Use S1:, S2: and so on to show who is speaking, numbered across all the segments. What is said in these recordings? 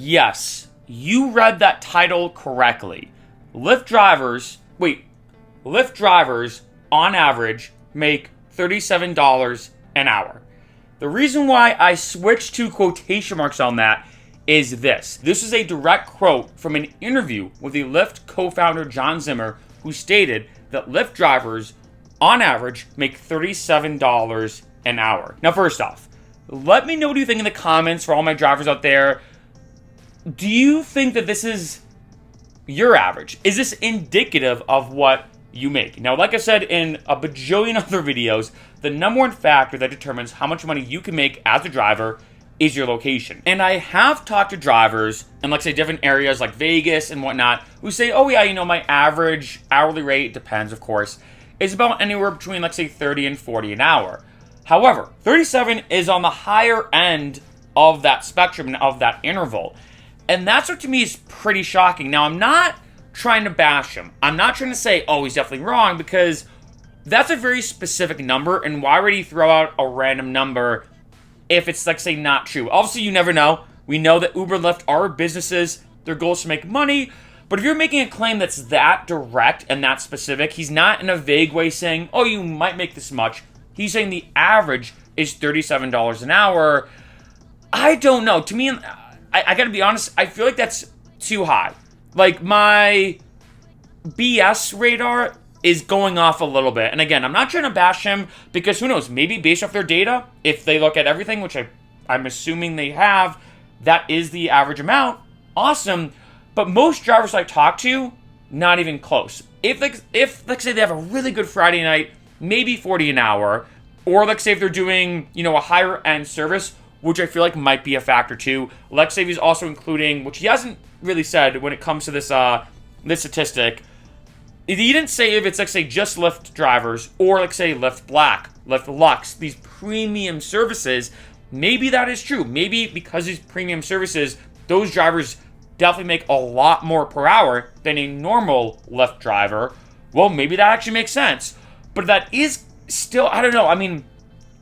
S1: Yes, you read that title correctly. Lyft drivers, wait, Lyft drivers on average make $37 an hour. The reason why I switched to quotation marks on that is this. This is a direct quote from an interview with the Lyft co-founder John Zimmer, who stated that Lyft drivers on average make $37 an hour. Now, first off, let me know what you think in the comments for all my drivers out there. Do you think that this is your average? Is this indicative of what you make? Now, like I said in a bajillion other videos, the number one factor that determines how much money you can make as a driver is your location. And I have talked to drivers in, like, say, different areas like Vegas and whatnot, who say, oh yeah, my average hourly rate, depends of course, is about anywhere between, like, say, 30 and 40 an hour. However, 37 is on the higher end of that spectrum and of that interval. And that's what to me is pretty shocking. Now, I'm not trying to bash him. I'm not trying to say, oh, he's definitely wrong, because that's a very specific number, and why would he throw out a random number if it's, like, say, not true? Obviously, you never know. We know that Uber and Lyft are businesses. Their goal is to make money. But if you're making a claim that's that direct and that specific, he's not in a vague way saying, oh, you might make this much. He's saying the average is $37 an hour. I don't know. To me, I gotta be honest, I feel like that's too high. Like, my BS radar is going off a little bit. And again, I'm not trying to bash him, because who knows, maybe based off their data, if they look at everything, which I'm assuming they have, that is the average amount. Awesome. But most drivers I talk to, not even close. If let's say they have a really good Friday night, maybe 40 an hour, or let's say if they're doing, a higher end service, which I feel like might be a factor too. Let's say he's also including, which he hasn't really said when it comes to this statistic. He didn't say if it's, like, say, just Lyft drivers, or, like, say, Lyft Black, Lyft Lux, these premium services. Maybe that is true. Maybe because these premium services, those drivers definitely make a lot more per hour than a normal Lyft driver. Well, maybe that actually makes sense. But that is still, I don't know. I mean,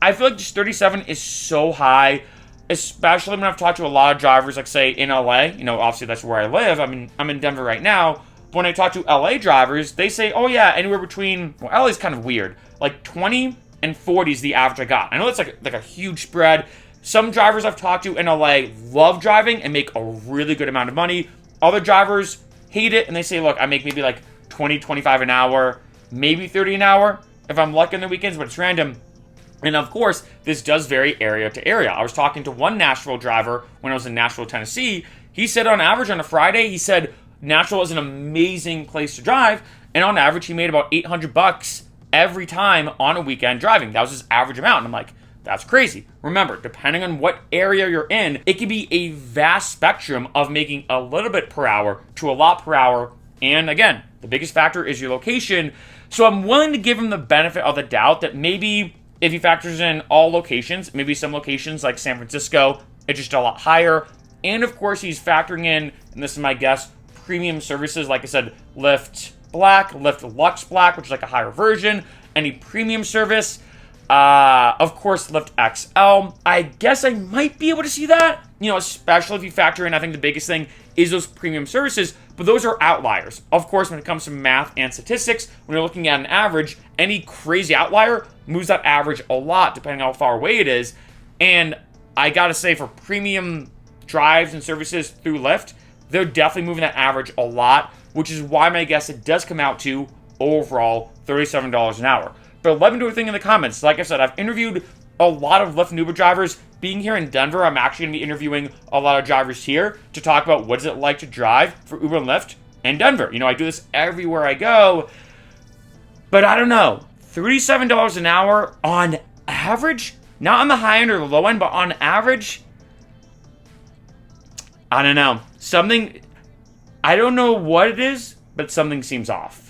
S1: I feel like just 37 is so high, especially when I've talked to a lot of drivers, like, say, in LA. Obviously that's where I live. I'm in Denver right now. But when I talk to LA drivers, they say, oh yeah, anywhere between, well, LA is kind of weird, like 20 and 40 is the average I got. I know it's like a huge spread. Some drivers I've talked to in LA love driving and make a really good amount of money. Other drivers hate it, and they say, look, I make maybe like 20, 25 an hour, maybe 30 an hour if I'm lucky on the weekends, but it's random. And of course, this does vary area to area. I was talking to one Nashville driver when I was in Nashville, Tennessee. He said on average on a Friday, he said Nashville is an amazing place to drive. And on average, he made about $800 every time on a weekend driving. That was his average amount. And I'm like, that's crazy. Remember, depending on what area you're in, it can be a vast spectrum of making a little bit per hour to a lot per hour. And again, the biggest factor is your location. So I'm willing to give him the benefit of the doubt that maybe if he factors in all locations, maybe some locations like San Francisco, it's just a lot higher. And of course, he's factoring in, and this is my guess, premium services, like I said, Lyft Black, Lyft Lux Black, which is like a higher version, any premium service. Of course, Lyft XL. I guess I might be able to see that, especially if you factor in, I think the biggest thing is those premium services, but those are outliers. Of course, when it comes to math and statistics, when you're looking at an average, any crazy outlier moves that average a lot, depending on how far away it is. And I gotta say, for premium drives and services through Lyft, they're definitely moving that average a lot, which is why my guess it does come out to overall $37 an hour. But let me know what you think in the comments. Like I said, I've interviewed a lot of Lyft and Uber drivers. Being here in Denver, I'm actually going to be interviewing a lot of drivers here to talk about what is it like to drive for Uber and Lyft in Denver. I do this everywhere I go. But I don't know. $37 an hour on average? Not on the high end or the low end, but on average? I don't know. I don't know what it is, but something seems off.